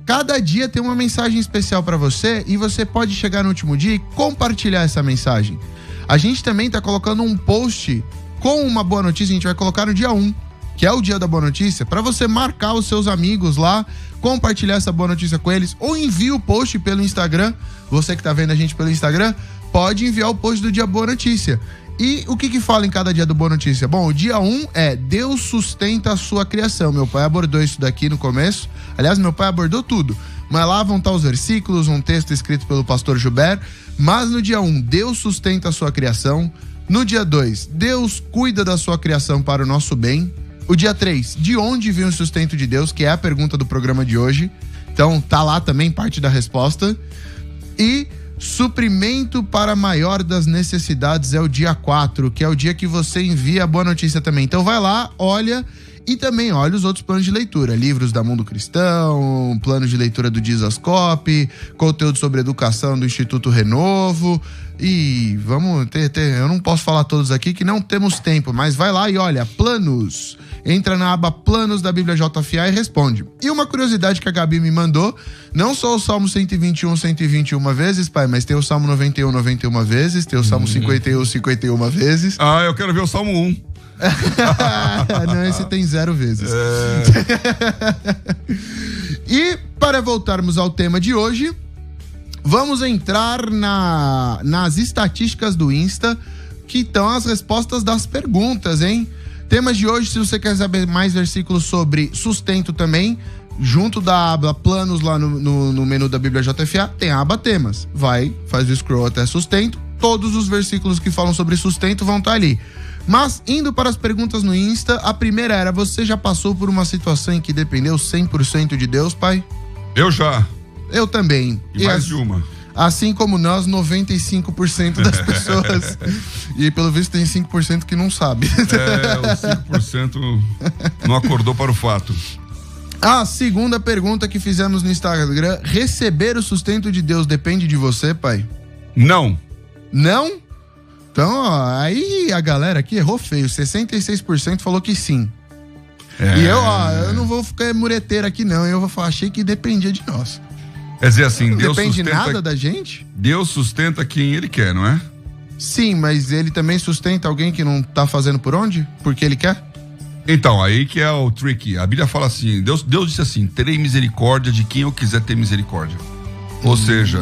cada dia tem uma mensagem especial para você e você pode chegar no último dia e compartilhar essa mensagem. A gente também tá colocando um post com uma boa notícia, a gente vai colocar no dia 1, que é o Dia da Boa Notícia, para você marcar os seus amigos lá, compartilhar essa boa notícia com eles, ou envie o post pelo Instagram. Você que tá vendo a gente pelo Instagram, pode enviar o post do Dia Boa Notícia. E o que fala em cada dia do Boa Notícia? Bom, o dia 1 é Deus sustenta a sua criação. Meu pai abordou isso daqui no começo. Aliás, meu pai abordou tudo. Mas lá vão estar os versículos, um texto escrito pelo pastor Gilberto. Mas no dia 1, Deus sustenta a sua criação. No dia 2, Deus cuida da sua criação para o nosso bem. O dia 3, de onde vem o sustento de Deus, que é a pergunta do programa de hoje. Então tá lá também parte da resposta. E suprimento para a maior das necessidades é o dia 4, que é o dia que você envia a boa notícia também. Então vai lá, olha, e também olha os outros planos de leitura, livros da Mundo Cristão, plano de leitura do Dizascope, conteúdo sobre educação do Instituto Renovo, e vamos ter, eu não posso falar todos aqui que não temos tempo, mas vai lá e olha, planos, entra na aba planos da Bíblia JFA e responde. E uma curiosidade que a Gabi me mandou, não só o Salmo 121 vezes, pai, mas tem o Salmo 91 vezes, tem o Salmo 51 vezes. Ah, eu quero ver o Salmo 1. Não, esse tem 0 vezes. E para voltarmos ao tema de hoje, vamos entrar nas estatísticas do Insta, que estão as respostas das perguntas, hein? Temas de hoje, se você quer saber mais versículos sobre sustento também, junto da aba planos lá no menu da Bíblia JFA, tem a aba temas. Vai, faz o scroll até sustento, todos os versículos que falam sobre sustento vão estar ali. Mas, indo para as perguntas no Insta, a primeira era, você já passou por uma situação em que dependeu 100% de Deus, pai? Eu já. Eu também. E mais de uma. Assim como nós, 95% das pessoas. E pelo visto tem 5% que não sabe. Os 5% não acordou para o fato. A segunda pergunta que fizemos no Instagram, receber o sustento de Deus depende de você, pai? Não. Não? Então, ó, aí a galera aqui errou feio, 66% falou que sim. E eu não vou ficar mureteiro aqui não, eu achei que dependia de nós. Quer dizer assim, não Deus depende sustenta... nada da gente? Deus sustenta quem Ele quer, não é? Sim, mas Ele também sustenta alguém que não tá fazendo por onde? Porque Ele quer? Então, aí que é o trick. A Bíblia fala assim, Deus disse assim, terei misericórdia de quem eu quiser ter misericórdia. Ou seja,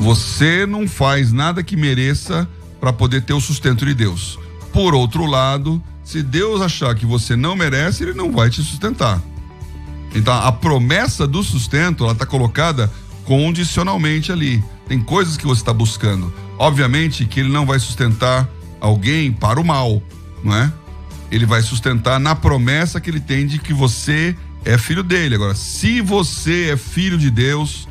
você não faz nada que mereça para poder ter o sustento de Deus. Por outro lado, se Deus achar que você não merece, Ele não vai te sustentar. Então, a promessa do sustento, ela está colocada condicionalmente ali. Tem coisas que você está buscando. Obviamente que Ele não vai sustentar alguém para o mal, não é? Ele vai sustentar na promessa que Ele tem de que você é filho dele. Agora, se você é filho de Deus,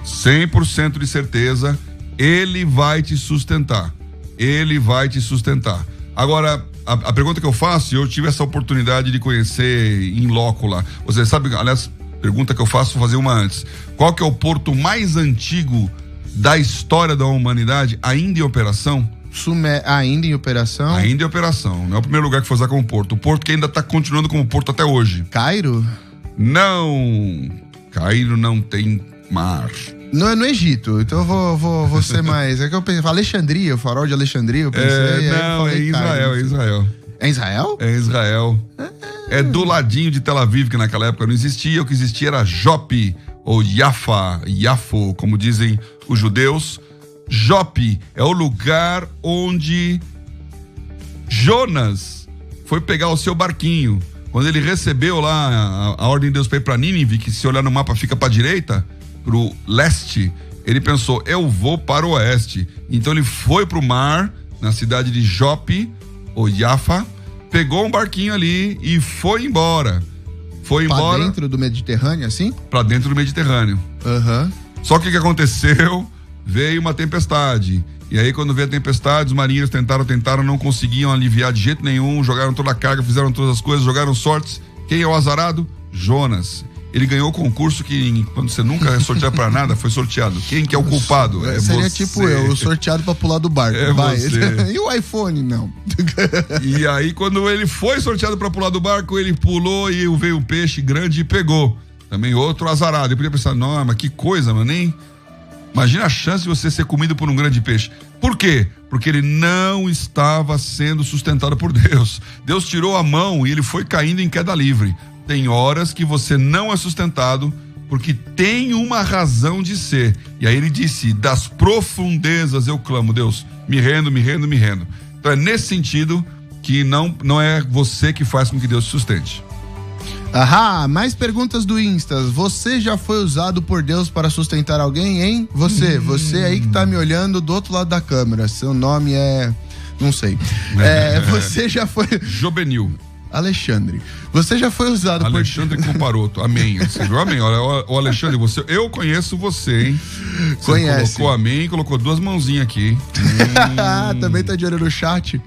100% de certeza, Ele vai te sustentar. Ele vai te sustentar. Agora, a pergunta que eu faço, eu tive essa oportunidade de conhecer em loco lá. Você sabe, aliás, pergunta que eu faço, vou fazer uma antes. Qual que é o porto mais antigo da história da humanidade, ainda em operação? Ainda em operação? Ainda em operação. Não é o primeiro lugar que foi usar como porto. O porto que ainda está continuando como porto até hoje. Cairo? Não. Cairo não tem mar. Não é no Egito, então eu vou ser mais. É que eu pensei, Alexandria, o farol de Alexandria, eu pensei. Não, é Israel, é Israel. É Israel? É Israel. É do ladinho de Tel Aviv, que naquela época não existia. O que existia era Jope, ou Yafa, Yafo, como dizem os judeus. Jope é o lugar onde Jonas foi pegar o seu barquinho. Quando ele recebeu lá a ordem de Deus para ir para Nínive, que se olhar no mapa fica para a direita, para o leste, ele pensou, eu vou para o oeste. Então ele foi para o mar, na cidade de Jope, ou Yafa, pegou um barquinho ali e foi embora. Foi embora. Pra dentro do Mediterrâneo, assim? Pra dentro do Mediterrâneo. Aham. Só que o que aconteceu? Veio uma tempestade. E aí, quando veio a tempestade, os marinheiros tentaram, não conseguiam aliviar de jeito nenhum, jogaram toda a carga, fizeram todas as coisas, jogaram sortes. Quem é o azarado? Jonas. Ele ganhou o concurso que, quando você nunca é sorteado pra nada, foi sorteado. Quem que é o culpado? Seria você. Tipo eu, sorteado pra pular do barco. É você. E o iPhone, não. E aí, quando ele foi sorteado pra pular do barco, ele pulou e veio um peixe grande e pegou. Também outro azarado. Eu podia pensar, não, mas que coisa, mano, nem... Imagina a chance de você ser comido por um grande peixe. Por quê? Porque ele não estava sendo sustentado por Deus. Deus tirou a mão e ele foi caindo em queda livre. Tem horas que você não é sustentado porque tem uma razão de ser. E aí ele disse, das profundezas eu clamo, Deus, me rendo. Então é nesse sentido que não é você que faz com que Deus te sustente. Ahá, mais perguntas do Insta. Você já foi usado por Deus para sustentar alguém, hein? Você aí que tá me olhando do outro lado da câmera. Seu nome é... não sei. Você já foi... Jobenil. Alexandre. Você já foi usado Alexandre Comparoto. Amém. Você viu? Amém. Olha, o Alexandre, eu conheço você, hein? Você conhece. Colocou amém, colocou duas mãozinhas aqui. Também tá de olho no chat.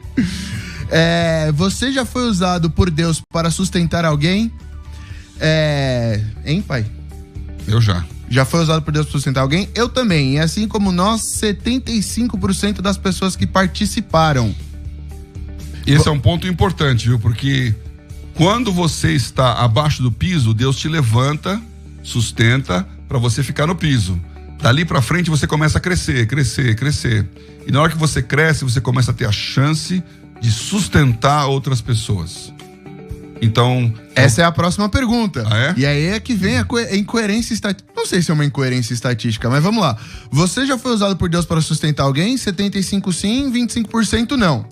Você já foi usado por Deus para sustentar alguém? Hein, pai? Eu já. Já foi usado por Deus para sustentar alguém? Eu também. E assim como nós, 75% das pessoas que participaram. Esse é um ponto importante, viu? Porque quando você está abaixo do piso, Deus te levanta, sustenta, para você ficar no piso. Dali para frente você começa a crescer. E na hora que você cresce, você começa a ter a chance de sustentar outras pessoas. Então... Essa é a próxima pergunta. Ah, é? E aí é que vem a incoerência estatística. Não sei se é uma incoerência estatística, mas vamos lá. Você já foi usado por Deus para sustentar alguém? 75% sim, 25% não.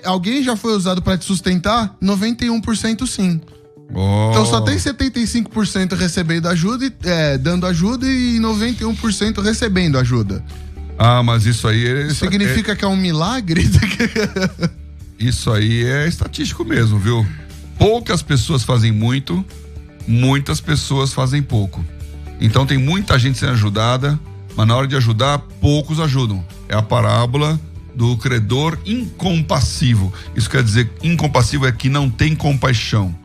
Alguém já foi usado para te sustentar? 91% sim. Oh. Então só tem 75% recebendo ajuda, dando ajuda, e 91% recebendo ajuda. Ah, mas isso aí... Significa que é um milagre? Isso aí é estatístico mesmo, viu? Poucas pessoas fazem muito, muitas pessoas fazem pouco. Então tem muita gente sendo ajudada, mas na hora de ajudar, poucos ajudam. É a parábola do credor incompassivo. Isso quer dizer, incompassivo é que não tem compaixão.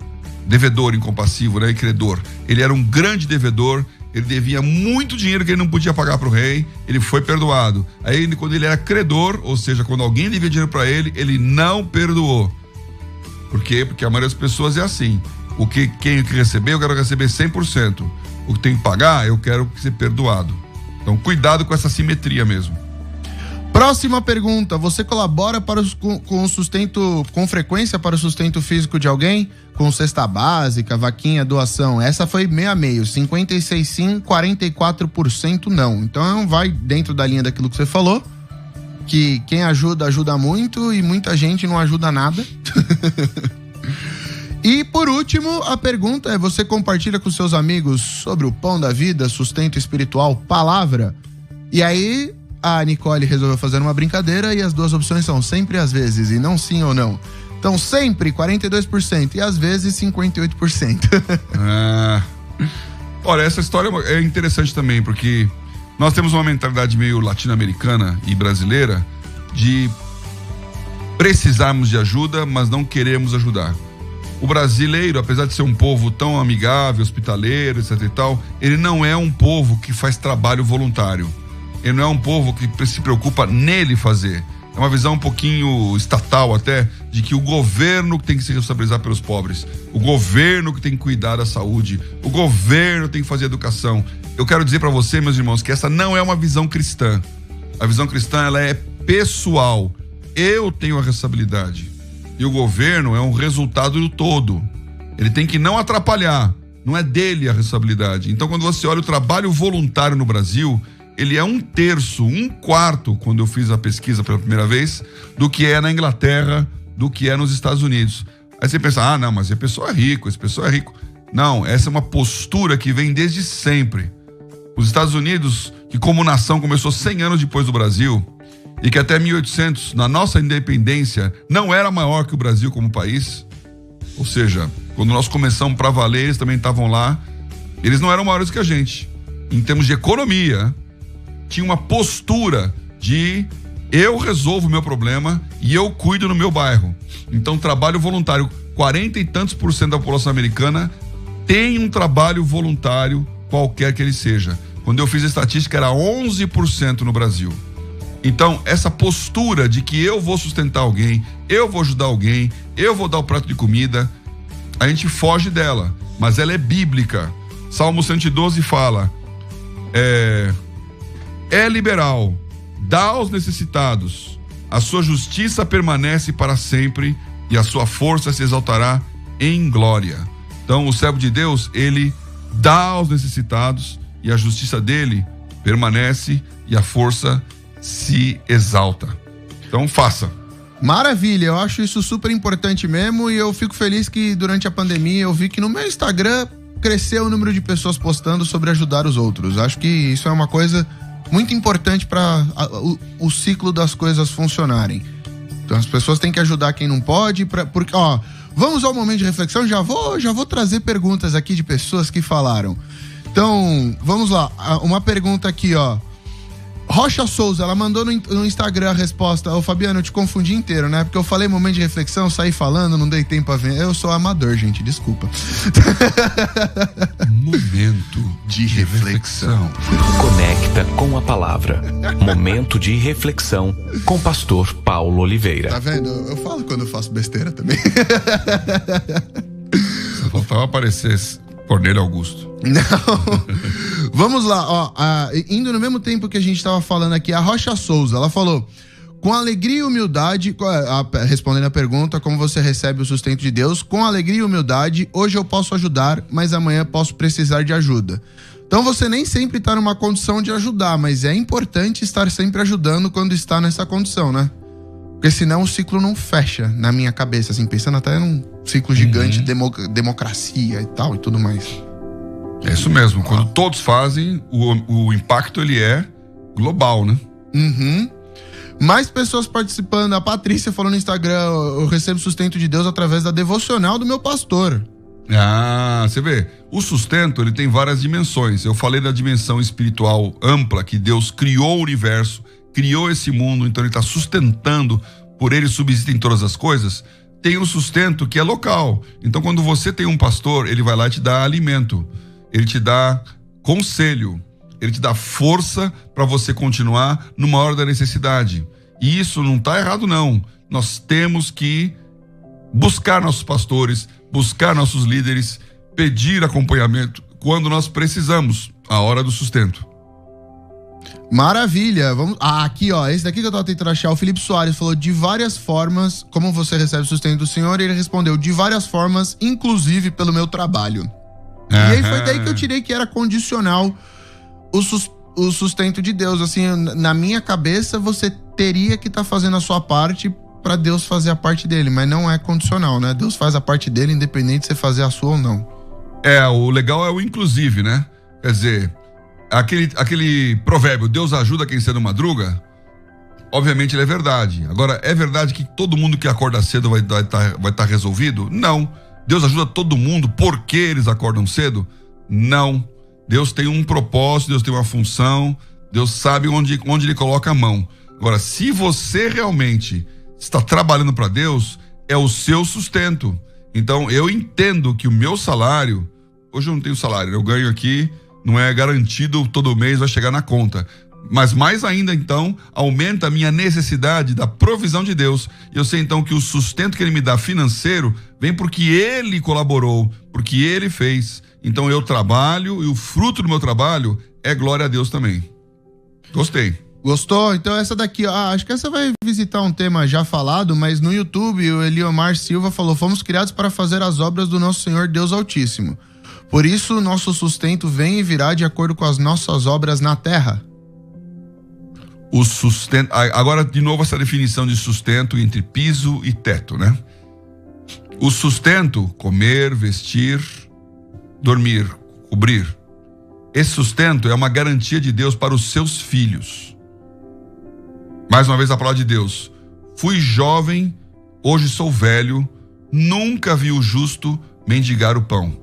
Devedor incompassivo, né? E credor. Ele era um grande devedor, ele devia muito dinheiro que ele não podia pagar para o rei, ele foi perdoado. Aí quando ele era credor, ou seja, quando alguém devia dinheiro para ele, ele não perdoou. Por quê? Porque a maioria das pessoas é assim. Quem receber, eu quero receber 100%. O que tem que pagar, eu quero ser perdoado. Então cuidado com essa simetria mesmo. Próxima pergunta. Você colabora com o sustento, com frequência para o sustento físico de alguém? Com cesta básica, vaquinha, doação? Essa foi meio a meio. 56% sim, 44% não. Então vai dentro da linha daquilo que você falou. Que quem ajuda, ajuda muito, e muita gente não ajuda nada. E por último, a pergunta é: você compartilha com seus amigos sobre o pão da vida, sustento espiritual, palavra? E aí... a Nicole resolveu fazer uma brincadeira e as duas opções são sempre às vezes, e não sim ou não. Então sempre 42% e às vezes 58%. Olha, essa história é interessante também, porque nós temos uma mentalidade meio latino-americana e brasileira de precisarmos de ajuda, mas não queremos ajudar. O brasileiro, apesar de ser um povo tão amigável, hospitaleiro, etc e tal, ele não é um povo que faz trabalho voluntário. Ele não é um povo que se preocupa nele fazer. É uma visão um pouquinho estatal até, de que o governo tem que se responsabilizar pelos pobres. O governo que tem que cuidar da saúde. O governo tem que fazer educação. Eu quero dizer para você, meus irmãos, que essa não é uma visão cristã. A visão cristã, ela é pessoal. Eu tenho a responsabilidade. E o governo é um resultado do todo. Ele tem que não atrapalhar. Não é dele a responsabilidade. Então, quando você olha o trabalho voluntário no Brasil, ele é 1/3, 1/4, quando eu fiz a pesquisa pela primeira vez, do que é na Inglaterra, do que é nos Estados Unidos. Aí você pensa, não, mas esse pessoal é rico, esse pessoal é rico. Não, essa é uma postura que vem desde sempre. Os Estados Unidos, que como nação começou 100 anos depois do Brasil, e que até 1800, na nossa independência, não era maior que o Brasil como país. Ou seja, quando nós começamos para valer, eles também estavam lá. Eles não eram maiores que a gente. Em termos de economia, tinha uma postura de eu resolvo o meu problema e eu cuido no meu bairro. Então, trabalho voluntário, 40 e tantos % da população americana tem um trabalho voluntário, qualquer que ele seja. Quando eu fiz a estatística, era 11% no Brasil. Então, essa postura de que eu vou sustentar alguém, eu vou ajudar alguém, eu vou dar o prato de comida, a gente foge dela, mas ela é bíblica. Salmo 112 fala, é liberal, dá aos necessitados, a sua justiça permanece para sempre e a sua força se exaltará em glória. Então, o servo de Deus, ele dá aos necessitados e a justiça dele permanece e a força se exalta. Então faça. Maravilha, eu acho isso super importante mesmo e eu fico feliz que durante a pandemia eu vi que no meu Instagram cresceu o número de pessoas postando sobre ajudar os outros. Acho que isso é uma coisa muito importante para o ciclo das coisas funcionarem. Então as pessoas têm que ajudar quem não pode, porque, vamos ao momento de reflexão, já vou trazer perguntas aqui de pessoas que falaram. Então, vamos lá, uma pergunta aqui, Rocha Souza, ela mandou no Instagram a resposta. Ô Fabiano, eu te confundi inteiro, né? Porque eu falei momento de reflexão, saí falando, não dei tempo a ver. Eu sou amador, gente, desculpa. Momento de reflexão. Conecta com a palavra. Momento de reflexão com o pastor Paulo Oliveira. Tá vendo? Eu falo quando eu faço besteira também. Só faltava aparecer Cornélio Augusto. Não. Vamos lá, indo no mesmo tempo que a gente tava falando aqui, a Rocha Souza, ela falou: com alegria e humildade, respondendo a pergunta, como você recebe o sustento de Deus, com alegria e humildade, hoje eu posso ajudar, mas amanhã posso precisar de ajuda. Então você nem sempre tá numa condição de ajudar, mas é importante estar sempre ajudando quando está nessa condição, né? Porque senão o ciclo não fecha na minha cabeça, assim, pensando até num ciclo gigante de democracia e tal e tudo mais. É isso mesmo, quando todos fazem, o impacto ele é global, né? Mais pessoas participando. A Patrícia falou no Instagram: eu recebo sustento de Deus através da devocional do meu pastor. Você vê, o sustento ele tem várias dimensões. Eu falei da dimensão espiritual ampla, que Deus criou o universo, criou esse mundo, então ele está sustentando, por ele subsistem todas as coisas. Tem o sustento que é local. Então quando você tem um pastor, ele vai lá e te dá alimento, ele te dá conselho, ele te dá força para você continuar numa hora da necessidade. E isso não está errado, não. Nós temos que buscar nossos pastores, buscar nossos líderes, pedir acompanhamento quando nós precisamos, a hora do sustento. Maravilha, vamos. Aqui, esse daqui que eu tava tentando achar, o Felipe Soares falou: de várias formas, como você recebe o sustento do Senhor? E ele respondeu: de várias formas, inclusive pelo meu trabalho. E aí foi daí que eu tirei que era condicional o sustento de Deus. Assim, na minha cabeça, você teria que estar fazendo a sua parte para Deus fazer a parte dele, mas não é condicional, né? Deus faz a parte dele, independente de você fazer a sua ou não. O legal é o inclusive, né? Quer dizer, aquele provérbio, Deus ajuda quem cedo madruga, obviamente ele é verdade. Agora, é verdade que todo mundo que acorda cedo vai estar resolvido? Não. Deus ajuda todo mundo porque eles acordam cedo? Não. Deus tem um propósito, Deus tem uma função, Deus sabe onde ele coloca a mão. Agora, se você realmente está trabalhando para Deus, é o seu sustento. Então, eu entendo que o meu salário, hoje eu não tenho salário, eu ganho aqui, não é garantido todo mês, vai chegar na conta. Mas mais ainda, então, aumenta a minha necessidade da provisão de Deus. E eu sei, então, que o sustento que ele me dá financeiro vem porque ele colaborou, porque ele fez. Então, eu trabalho e o fruto do meu trabalho é glória a Deus também. Gostei. Gostou? Então essa daqui, acho que essa vai visitar um tema já falado, mas no YouTube o Eliomar Silva falou: fomos criados para fazer as obras do nosso Senhor Deus Altíssimo. Por isso nosso sustento vem e virá de acordo com as nossas obras na terra. O sustento, agora de novo essa definição de sustento entre piso e teto, né? O sustento, comer, vestir, dormir, cobrir. Esse sustento é uma garantia de Deus para os seus filhos. Mais uma vez a palavra de Deus: fui jovem, hoje sou velho, nunca vi o justo mendigar o pão.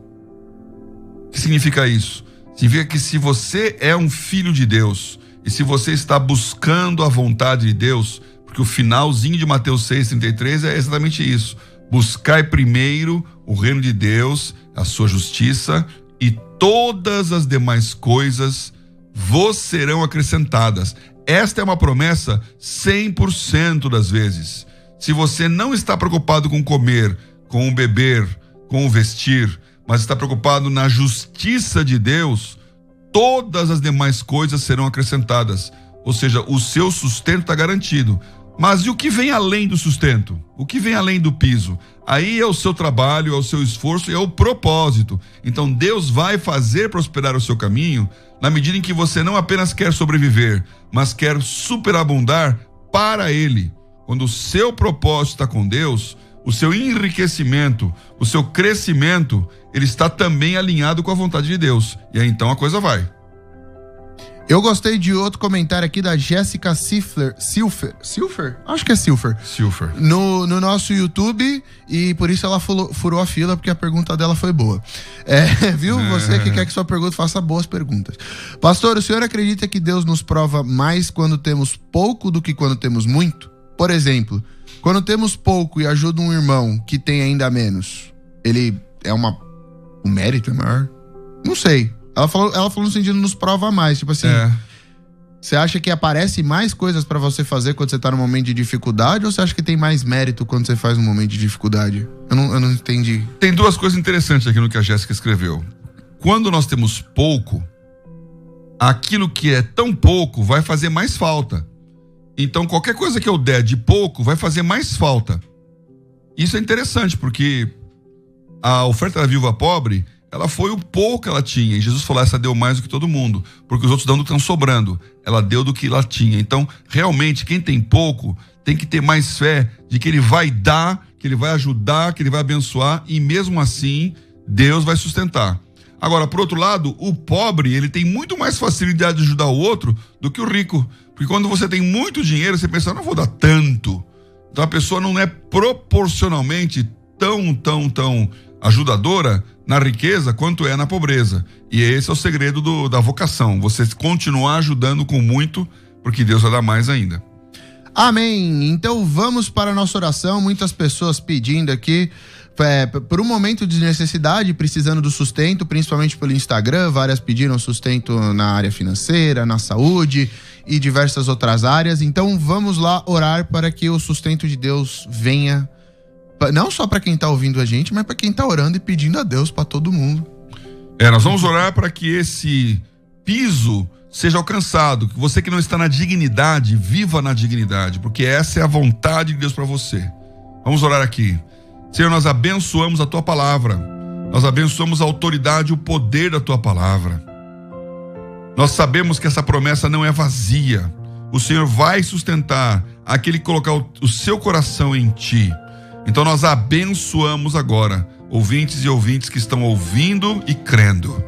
O que significa isso? Significa que se você é um filho de Deus, e se você está buscando a vontade de Deus, porque o finalzinho de Mateus 6,33 é exatamente isso: buscai primeiro o reino de Deus, a sua justiça, e todas as demais coisas vos serão acrescentadas. Esta é uma promessa 100% das vezes. Se você não está preocupado com comer, com o beber, com o vestir, mas está preocupado na justiça de Deus, todas as demais coisas serão acrescentadas. Ou seja, o seu sustento está garantido. Mas e o que vem além do sustento? O que vem além do piso? Aí é o seu trabalho, é o seu esforço, é o propósito. Então Deus vai fazer prosperar o seu caminho na medida em que você não apenas quer sobreviver, mas quer superabundar para Ele. Quando o seu propósito está com Deus, o seu enriquecimento, o seu crescimento, ele está também alinhado com a vontade de Deus. E aí então a coisa vai. Eu gostei de outro comentário aqui da Jéssica Silfer? Acho que é Silfer. No nosso YouTube, e por isso ela furou a fila, porque a pergunta dela foi boa. Viu? Você que quer que sua pergunta faça boas perguntas. Pastor, o senhor acredita que Deus nos prova mais quando temos pouco do que quando temos muito? Por exemplo, quando temos pouco e ajuda um irmão que tem ainda menos, ele é o mérito é maior? Não sei. Ela falou no sentido nos prova mais, tipo assim, você acha que aparece mais coisas pra você fazer quando você tá no momento de dificuldade, ou você acha que tem mais mérito quando você faz no momento de dificuldade? Eu não entendi. Tem duas coisas interessantes aqui no que a Jéssica escreveu. Quando nós temos pouco, aquilo que é tão pouco vai fazer mais falta. Então qualquer coisa que eu der de pouco vai fazer mais falta. Isso é interessante, porque a oferta da viúva pobre, ela foi o pouco que ela tinha. E Jesus falou: essa deu mais do que todo mundo, porque os outros dão do que estão sobrando. Ela deu do que ela tinha. Então, realmente, quem tem pouco tem que ter mais fé de que ele vai dar, que ele vai ajudar, que ele vai abençoar, e mesmo assim, Deus vai sustentar. Agora, por outro lado, o pobre, ele tem muito mais facilidade de ajudar o outro do que o rico. Porque quando você tem muito dinheiro, você pensa: não vou dar tanto. Então a pessoa não é proporcionalmente tão ajudadora na riqueza quanto é na pobreza. E esse é o segredo da vocação: você continuar ajudando com muito, porque Deus vai dar mais ainda. Amém. Então vamos para a nossa oração. Muitas pessoas pedindo aqui por um momento de necessidade, precisando do sustento, principalmente pelo Instagram. Várias pediram sustento na área financeira, na saúde e diversas outras áreas. Então vamos lá orar para que o sustento de Deus venha, não só para quem está ouvindo a gente, mas para quem está orando e pedindo a Deus, para todo mundo. Nós vamos orar para que esse piso seja alcançado, que você que não está na dignidade, viva na dignidade, porque essa é a vontade de Deus para você. Vamos orar aqui. Senhor, nós abençoamos a Tua palavra, nós abençoamos a autoridade e o poder da Tua palavra. Nós sabemos que essa promessa não é vazia. O Senhor vai sustentar aquele que colocar o seu coração em Ti. Então nós abençoamos agora ouvintes e ouvintes que estão ouvindo e crendo,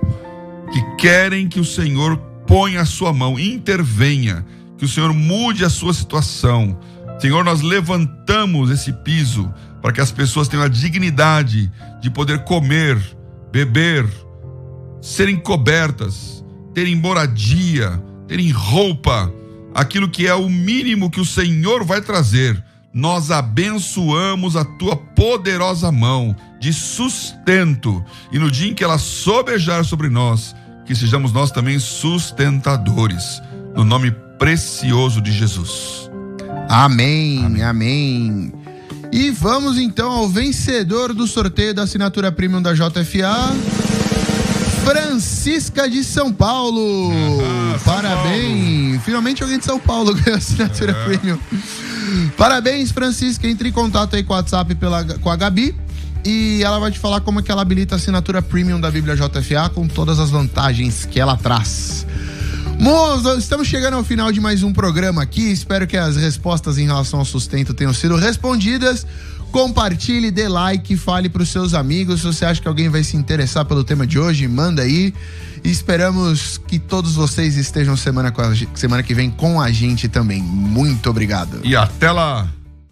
que querem que o Senhor ponha a sua mão, intervenha, que o Senhor mude a sua situação. Senhor, nós levantamos esse piso para que as pessoas tenham a dignidade de poder comer, beber, serem cobertas, terem moradia, terem roupa, aquilo que é o mínimo que o Senhor vai trazer. Nós abençoamos a Tua poderosa mão de sustento, e no dia em que ela sobejar sobre nós, que sejamos nós também sustentadores, no nome precioso de Jesus. Amém, amém, amém. E vamos então ao vencedor do sorteio da assinatura premium da JFA. Francisca de São Paulo. Parabéns. Paulo. Finalmente alguém de São Paulo ganhou assinatura premium. Parabéns, Francisca. Entre em contato aí com o WhatsApp com a Gabi e ela vai te falar como é que ela habilita a assinatura premium da Bíblia JFA com todas as vantagens que ela traz. Moço, estamos chegando ao final de mais um programa aqui. Espero que as respostas em relação ao sustento tenham sido respondidas. Compartilhe, dê like, fale para os seus amigos. Se você acha que alguém vai se interessar pelo tema de hoje, manda aí. E esperamos que todos vocês estejam semana que vem com a gente também. Muito obrigado. E até lá!